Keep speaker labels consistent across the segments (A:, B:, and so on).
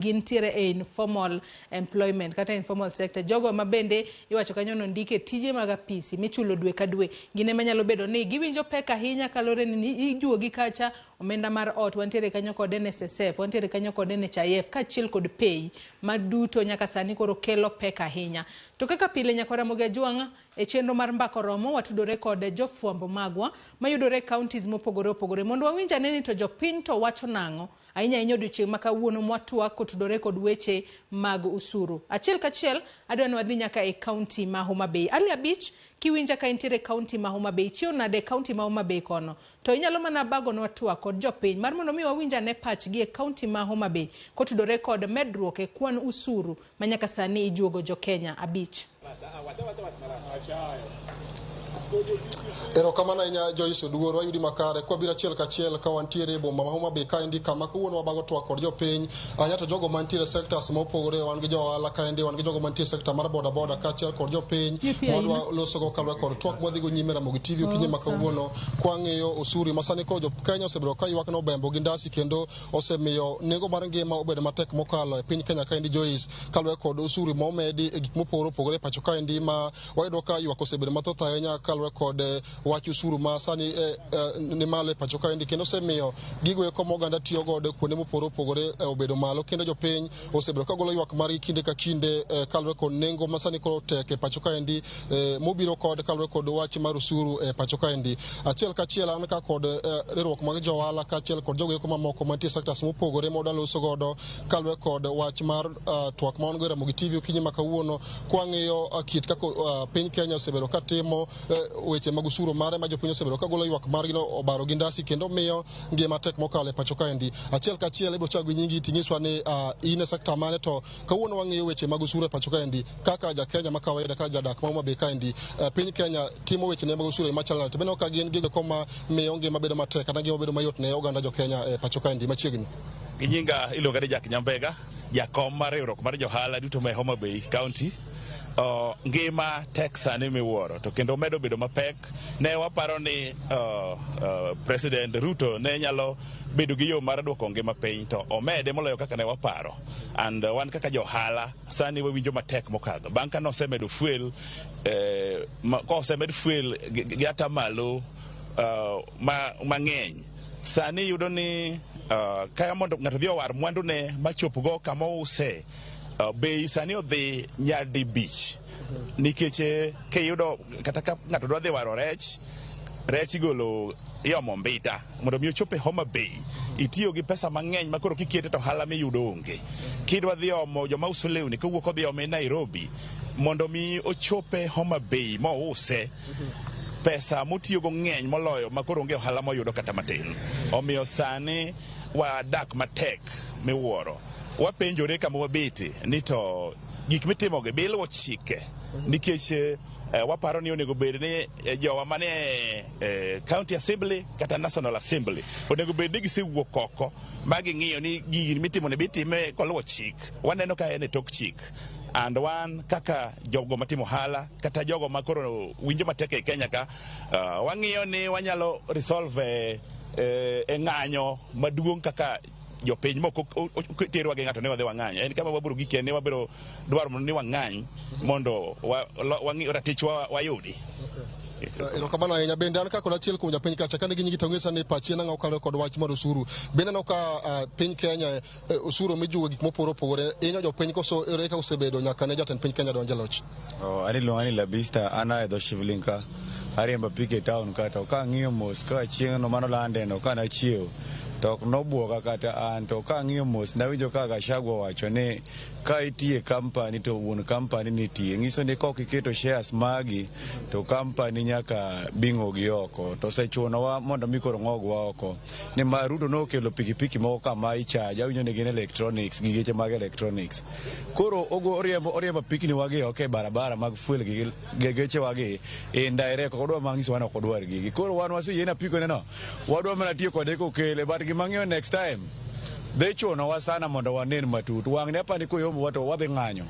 A: gintiere e informal employment kata informal sector. Jogo mabende iwacho kanyo no ndike tije mag apisi michulo dwe ka dwe. Gine manyalo bedo ni giwinjo pek ahinya kalore ni ijuogi kacha omenda mar ot, wantiere kanyo kod NSSF, wantiere kanyo kod NHIF kachiel kod pay maduto nyaka sani koro kelo pek ahinya. To kaka pile nyaka Ramogi Ajwang' e chenro mar Mbaka Oromo watudore kod jofwambo magwa mayudore counties mopogore opogore mondo wawinj ane ni to jopiny to wacho nang'o ahinya odiochieng' ma kawuono mwatwak kotudore kod weche mag usuru. Achiel kachiel adwa ni wadhi nyaka e county ma Homabay. Ali Abich kiwinja ka intiere county ma Homabay, chio nade county ma Homabay kono. To inyalo mana bago nwa twak kod jopiny mar mondo mi wawinja ne pach gi e county ma Homabay kotudore kod medruok e kwan usuru manyaka sani ijuogo jo Kenya. Abich.
B: Erokamano ahinya Joyce Oduor, wayudi makare kwa bira achiel kachiel ka wantiere boma ma Homabay kaendi kama kawuono wabago twak kod jopiny anyato jogo mantiere sectors mopogore, wan gi jo ohala kaendi, wan gi jogo mantiere sector mar boda boda kaachiel kod jopiny modwa losogo kalore kod twak mwadhigo nyime Ramogi TV okinyi ma kawuono kwang'iyo osuru masani koro jo Kenya osebedo ka ywak no obembo gi ndasi kendo osemiyo nengo mar ngima obedo matek mokalo e piny Kenya kaendi Joyce kalore kod osuru momedi e gik mopogore opogore pacho kaendi ma wayudo ka ywak osebedo mathoth ahinya kalore kod wach usuru ma sani ni malo e pacho kaendi kendo osemiyo gigo eko ma oganda tiyo godo kuonde mopogore opogore obedo malo kendo jopiny osebedo ka golo ywak margi kinde ka kinde kalore kod nengo ma sani koro tek e pacho kaendi mobiro kod kalore kod wach mar usuru e pacho kaendi. Achiel kachiel an ka kod riwruok mag jo ohala kaachiel kod jogo eko mamoko mantie sectors mopogore modwa loso godo kalore kod wach mar twak ma ongo Ramogi TV okinyi ma kawuono kwang'iyo kit kaka piny Kenya osebedo ka timo weche mag usuru mare ma jopiny osebedo ka golo ywak margi no obaro gi ndasi kendo miyo ngima tek mokalo e pacho kaendi. Achiel kachiel ibiro chako gi nyingi tinyiswa ni in e sector mane to kawuono wang'iyo weche mag usuru e pacho kaendi kaka ja Kenya ma kawaida ka jadak ma Homabay kaendi. Piny Kenya timo weche mag usuru machalo to bende ka gin gigo koma miyo ngima bedo matek kata ngima bedo mayot ne oganda jo Kenya e pacho kaendi machiegni.
C: Ginyinga iluonga ni Mbaka, jakom mar riwruok mar johala duto ma Homabay County. Ngima tek sani miwuoro to kendo medo bedo mapek. Ne waparo ni President Ruto ne nyalo bedo gi yo mar duoko ngima piny to omede moloyo kaka ne waparo. And wan kaka johala sani wawinjo matek mokadho bang' ka nosemedo fuel kosemed fuel gi atamalo mang'eny. Sani yudo ni kaya mondo ng'ato dhi owar mwandu ne machopogo kama use bei sani odhi nyadi bich nikech kiyudo kata ka ng'ato dwa dhi waro rech igolo iomo mbita mondo mi ochope Homabay itiyo gi pesa mang'eny makoro kikete to ohala miyudo onge. Kidwa dhi omo joma uso lewni kowuok odhi omo Nairobi mondo mi ochope Homabay mouse pesa motiyogo ng'eny moloyo makoro onge ohala moyudo kata matin. Omiyo sani wadak matek miwuoro. Wapenjore kama wabete ni to gik mitimogi biluwo chike nikech waparo ni onego bed ni jowa mane County Assembly kata National Assembly onego bed ni gisewuok oko ma ging'iyo ni gigi mitimo ne bitime koluwo chik. Waneno ka en e tok chik. And wan kaka jogo matimo hala kata jogo makoro winjo matek e Kenya ka wang'iyo ni wanyalo resolve ng'anyo maduong' kaka jopiny moko terwa gi ng'ato ne wadhi wang'any. En kama wabiro gike ne wabiro dwaro ni wang'any mondo wang'i ratichwa wayudi.
B: Erokamano ahinya bende an kaka achiel kuom japiny kacha kane ginyigi to ng'isa ni pachi nang'o kalore kod wach mar usuru. Bende no ka piny Kenya usuru mijuo gik mopogore opogore inyo jopiny koso ere ka osebedo nyaka ne jatend piny Kenya donje loch.
D: Ani luongani Labista ana e dho Shivlinka ariemba pike town kata ka ng'iyo mos ka chieng' no mano lande no kana chiew to nobuoga kata an to ka ng'iyo mos nawinjo ka Gachagua wacho ni ka itie company to wuon company nitie ng'iso ni kok iketo shares magi to company nyaka bingo gi oko to sechunowa mondo mi koro ng'ogwa oko ni ma Ruto nokelo pikipiki moko kama ichaja winjo ni gin electronics gi geche mag electronics koro ogo oriembo pikini wagi oko e barabara mag fuel gi geche wagi indirect kodwa mang'iso wan ok odwar gigi koro wan waseyena piko neno wadwa mana tiyo kode kokele but gimang'eyo next time de chuno wasana mondo wanen matut wang' ne apani koyombo wato wadhi ng'anyo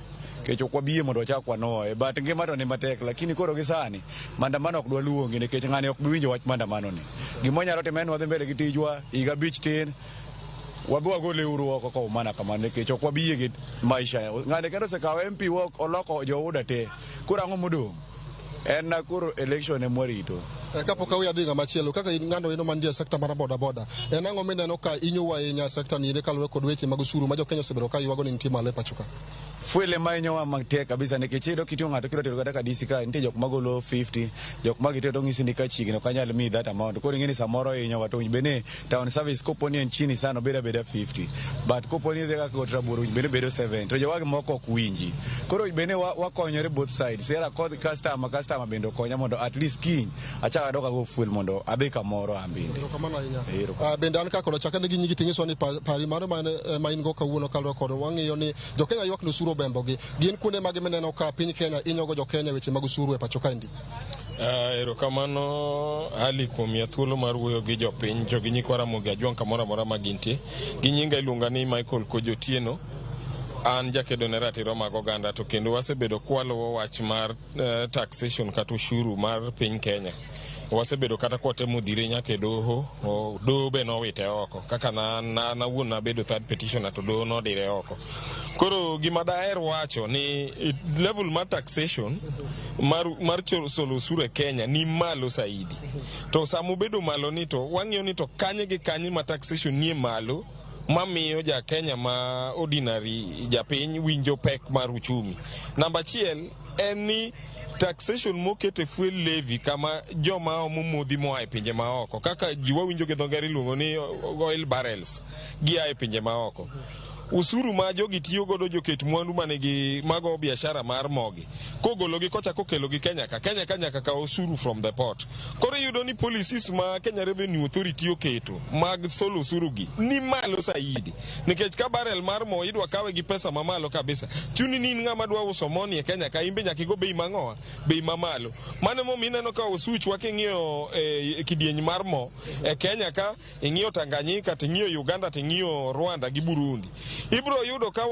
D: kech ok wabiye mondo wachak wanoe but ngima to ni matek lakini koro gisani mandamano ok dwa luongi nikech ng'ani ok biwinjo wach mandamano ni gimonyalo timo en wadhi mbele gi tijwa higa bich tin wadwa gole uru oko ko mana kamane ke chokwa biye gi maisha ngane kendo se kawe MP wok oloko jouda te kurango mudu en na kuro election e morito
B: kapok awi adhi ng'ama chielo kaka ng'ano ino mantie sekta mar boda boda en ang'o mineno ka inyowa ahinya sekta ni kaluwore kod weche mag osuru ma jo-Kenya osebedo ka ywago ni nitie malo e pacho ka?
D: Fuele ma inyowa matek kabisa nikech iyudo kitiyo ng'ato kiro tero kata ka DC ka nitie jok magolo 50 jok magitero ng'isi ni ka chigni ok anyal miyi that amount koro ing'eni samoro inyowa to bende town service koponi en chini sana beda 50 but koponi idhi kaka ot raburu bende bedo 7 to jowagi moko ok winji koro bende wakonyore both sides sera kod customer bende okonya mondo at least kiny achaka adoka go fuel mondo adhi kamoro ambinde
B: bende an ka kod achaka negi nyigi ting'iswa ni pari mano ma in go kawuono kaluwore kod wang'iyo ni jo-Kenya ywak ni osuru obembo gi gin kuonde mag mineno ka piny Kenya inyogo jo-Kenya weche mag osuru e pacho kaendi?
E: Erokamano Ali kuom miya thuolo mar wuoyo gi jopiny jogi nyikwa Ramogi Ajwang' kamoro amora ma gintie. Gi nyinga iluonga ni Michael Kojotieno. An jakedo ne ratiro mag oganda to kendo wasebedo kwaluwo wach mar taxation kata ushuru mar piny Kenya. Wasebedo kata kwatemo dhire nyaka e doho, doho be nowite oko kaka na wuon nabedo third petitioner to doho nodire oko. Koro gima daher wacho ni level mar taxation mar solo osuru e Kenya ni malo saidi. To sama obedo malo ni to wang'iyo ni to kanye gi kanye ma taxation nie malo mamiyo ja Kenya ma ordinary japiny winjo pek mar uchumi. Namba achiel en ni taxation mokete fuel levy kama joma omodhi moa e pinje maoko kaka ji wawinjo gi dho ngere iluongo ni oil barrels gi a e pinje maoko. Usuru ma jogi tiyo godo joket mwandu manigi mago biashara mar mogi kogologi kocha kokelogi Kenya ka nyaka ka usuru from the port. Koro yudo ni policies ma Kenya Revenue Authority oketo mag solo usuru gi ni malo saidi nikech ka barrel mar mo idwa kawe gi pesa mamalo kabisa. Chuni ni ng'ama dwa uso mo ni e Kenya ka imbe nyaka igo bei mang'oa bei mamalo. Mano mo mineno ka osuch waking'iyo kidieny mar mo e Kenya ka ing'iyo Tanganyika ting'iyo Uganda ting'iyo Rwanda gi Burundi. Ibro yudo ka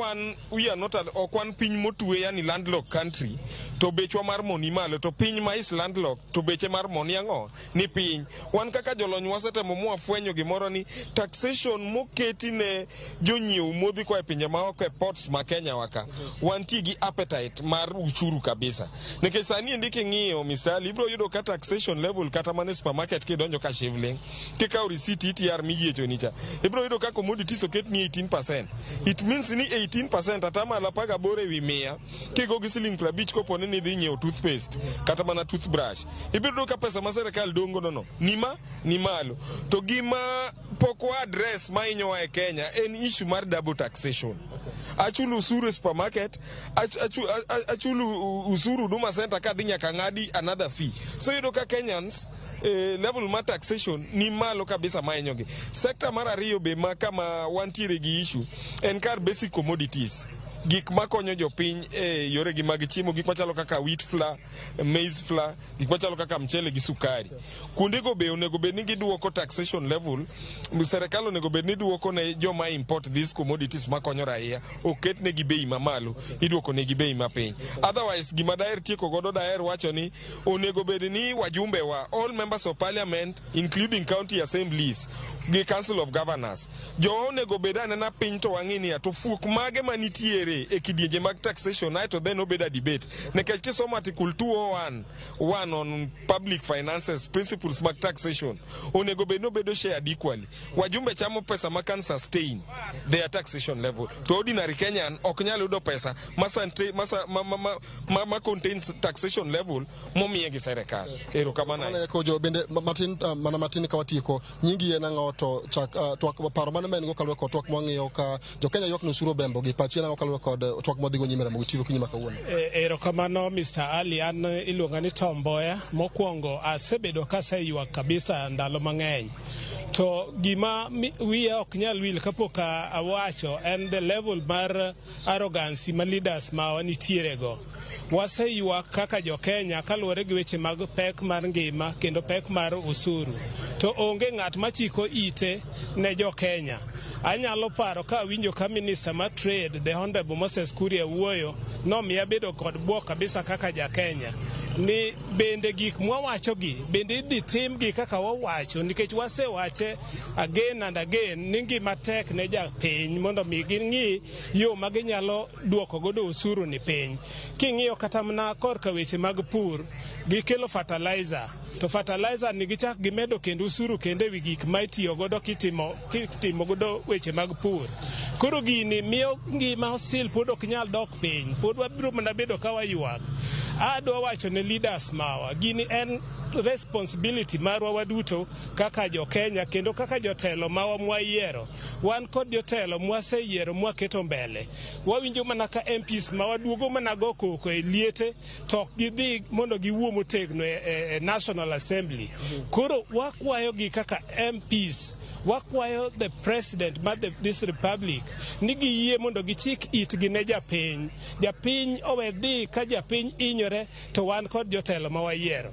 E: we are not okwan piny motwe yani landlocked country to bechwa mar mo ni malo to piny ma is landlocked to beche mar mo ni ang'o ni piny. Wan kaka jolony wasetemo mwafwenyo gimoro ni taxation moketi ne jonyiew modhi kwa e pinje maoko e ports ma Kenya waka wantie gi appetite mar uchuru kabisa nikech sani ndike ng'iyo Mr. Ali ibro yudo ka taxation level kata mane supermarket kidonjo ka shivling kikaw receipt ETR miyiecho nicha ibro yudo ka commodities oket ni 18%. It means ni 18% atamalo 18 ewi 100 kigo gi siling 50 koponi ni dhi nyiew toothpaste kata mana toothbrush ibiro ka pesa ma serikal dongo no ni malo to gima poko address ma inyowa e Kenya en issue mar double taxation. Achulu usuru supermarket achulu usuru Huduma Center ka dhi nyaka ng'adi another fee. So yudo ka Kenyans level mar taxation ni malo kabisa ma inyogi. Sector mar ariyo be ma kama wantiere gi issue en kar basic commodities gik makonyo jopiny e yore gi mag chiemo gik machalo kaka wheat flour, maize flour, gik machalo kaka mchele gi sukari. Kuonde go be onego bed ni giduoko taxation level, serikal onego bed ni duoko ne joma import these commodities makonyo raia, oket ne gi bei mamalo, iduoko ne gi bei mapiny. Otherwise gima daher tieko godo daher wacho ni onego bed ni wajumbe wa all members of parliament including county assemblies gi council of governors jo onego bed anena piny to wang'ini to fuok mage manitiere e kidienje mag taxation aito then obeda debate nekech kisomo article 201 on public finances principles mag taxation onego bed no bedo shared equally. Wajumbe chamo pesa ma can sustain their taxation level to ordinary Kenyan ok nyalo yudo pesa ma contains taxation level momiye gi serikal. Erokamano
B: ko jo bende matin ka watieko nyingi en ang'o to twak paro mane men go kalwe ko twak mang'iyo ka jo-Kenya ywak ni osuru obembo gi pachi en kalwe kod twak modhigo nyime Ramogi tivo kinyi makawuono.
F: Erokamano Mr. Ali an iluonga ni Tomboya mokwongo asebedo kaseywak kabisa ndalo mang'eny to gima wiya ok nyal wil kapok awacho en the level mar arrogance ma leaders ma wanitiere go. Waseywak kaka jo-Kenya kaluwore gi weche mag pek mar ngima kendo pek mar usuru to onge ng'at machiko ite ne jo-Kenya. Anyalo paro ka winjo ka minister ma trade the Honorable Moses Kuria wuoyo nomiya bedo kod buok kabisa kaka ja-Kenya ni bende gik mwawachogi bende idhi timgi kaka wawacho, nikech wasewache again and again ni gima tek ne japiny mondo mi ging'i yo ma ginyalo duoko godo osuru ni piny. King'iyo kata mana korka weche mag pur, gikelo fertilizer, to fertilizer ni gichak gimedo kendo osuru kendo ewi gik ma itiyo godo kitimo godo weche mag pur. Koro gini miyo ngima hostil pod ok nyal dok piny, pod wabiro mana bedo ka waywak. Adwa wacho ne leaders mawa, gini en responsibility marwa waduto kaka jo Kenya kendo kaka jotelo mawa mwayiero. Wan kod jotelo mwaseyiero mwaketo mbele. Wawinjo mana ka MPs mawaduogo mana go koko e liete to gidhi mondo giwuo motegno e National Assembly. Koro wakwayo gi kaka MPs, wakwayo the president of this republic ni giyie mondo gichik itgi ne japiny. Japiny owedhi ka japiny inyore to wan kod jotelo mawayiero.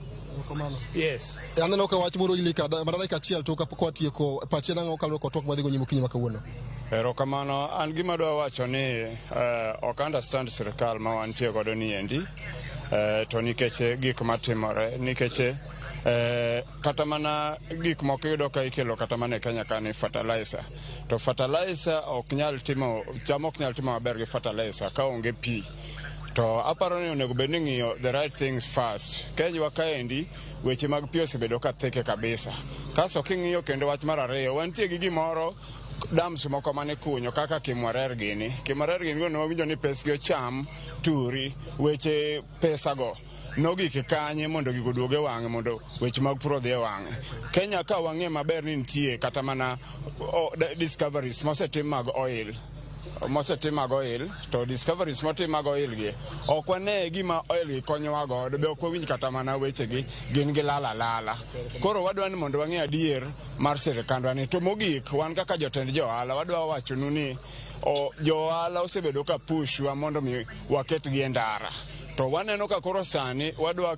F: Yes.
B: Aneno ka wach moro ilika madara ka chiel to kapok watieko pache nango kalro ko tok madhigo nyimo kinyi makawuono.
G: Erokamano, an gima dwa wacho ni ok understand sirkal ma wantie godo ni endi, to nikech gik matimore, nikech kata mana gik moko yudo ka ikelo kata mana Kenya ka ni fertilizer. To fertilizer ok nyal timo, cham ok nyal timo maber gi fertilizer ka onge pi. To aparo ni onego bed ni ng'iyo the right things first. Kenya wa kaendi weche mag pi osebedo ka theke kabisa. Kaso king'iyo kendo wach mar ariyo, wantie gi gimoro dams moko mane kunyo kaka Kimwarer gini gono wawinjo ni pesgi ocham turi, weche pesago nogik kanye mondo gigo duoge wang'e mondo weche mag pur odhi e wang'e. Kenya ka wang'e maber ni nitie kata mana discoveries mosetim mag oil, to discoveries motim mag oil gi ok wane gima oil gi konyowa godo, be ok wawinj kata mana weche gi gin gi lala. Koro wadwa ni mondo wang'e adier mar sirkandwa ni. To mogik, wan kaka jotend johala wadwa wachonu ni johala osebedo ka pushwa mondo mi waket gi e ndara. To waneno ka koro sani wadwa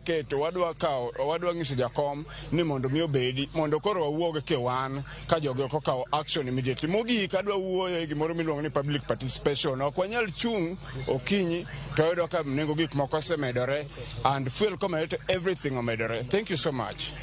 G: ng'iso jakom ni mondo mi obedi mondo koro wawuog wan ka jogo kawo action immediately. Mogik adwa wuoyo e gimoro miluongo ni public participation. Ok wanyal chung okinyi to yudo ka nengo gik moko osemedore and fuel comedy everything omedore. Thank you so much.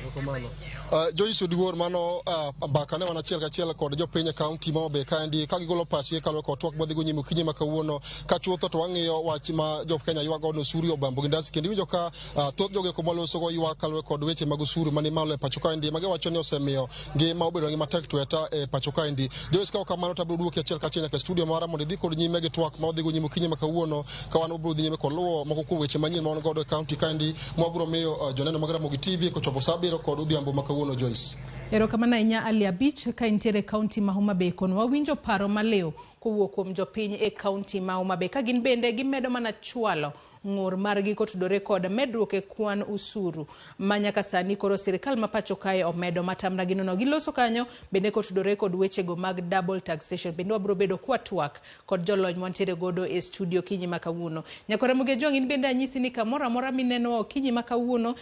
B: Joyce Oduor mano Mbaka ne wanachiel kachiel kod jopiny county ma Homabay kaendi ka gigolo pache kalwe ko twak madhigo nyimo kinyi makawuono ka chutho to wang'iyo wach ma jo Kenya ywago no osuru obambo gi ndasi kendo winjo ka thoth joge ko maloso go ywak kalwe kod weche mag osuru mani malo e pacho kaendi mage wacho ni osemiyo ngima obedo ngima tek tweta e pacho kaendi. Joyce ka kamano tabro duoke achiel kachiel ka studio mara mondo dhi kod nyime gi twak ma odhigo nyimo kinyi makawuono ka wan obro dhi nyime kod luwo moko kuom weche manyien ma wan godo e county kaendi mwabro miyo joneno mag Ramogi TV ko chopo saa 7 kod odhiambo makawuono. Joyce.
A: Erokamano ahinya Ali Abich ka intiere kaunti ma Homabay kono. Wawinjo paro maleo kowuok kuom jopiny e kaunti ma Homabay ka gin bende gimedo mana chwalo ng'ur margi kotudore kod medruok e kwan usuru ma nyaka sani koro sirkal ma pacho kae omedo matamra ginono giloso kanyo bende kotudore kod wechego mag double taxation. Bende wabro bedo kwa twak kod jolony wantiere godo e studio kinyi makawuono. Nyakore Ramogi in bende anyisi ni kamoro amora mineno kinyi makawuono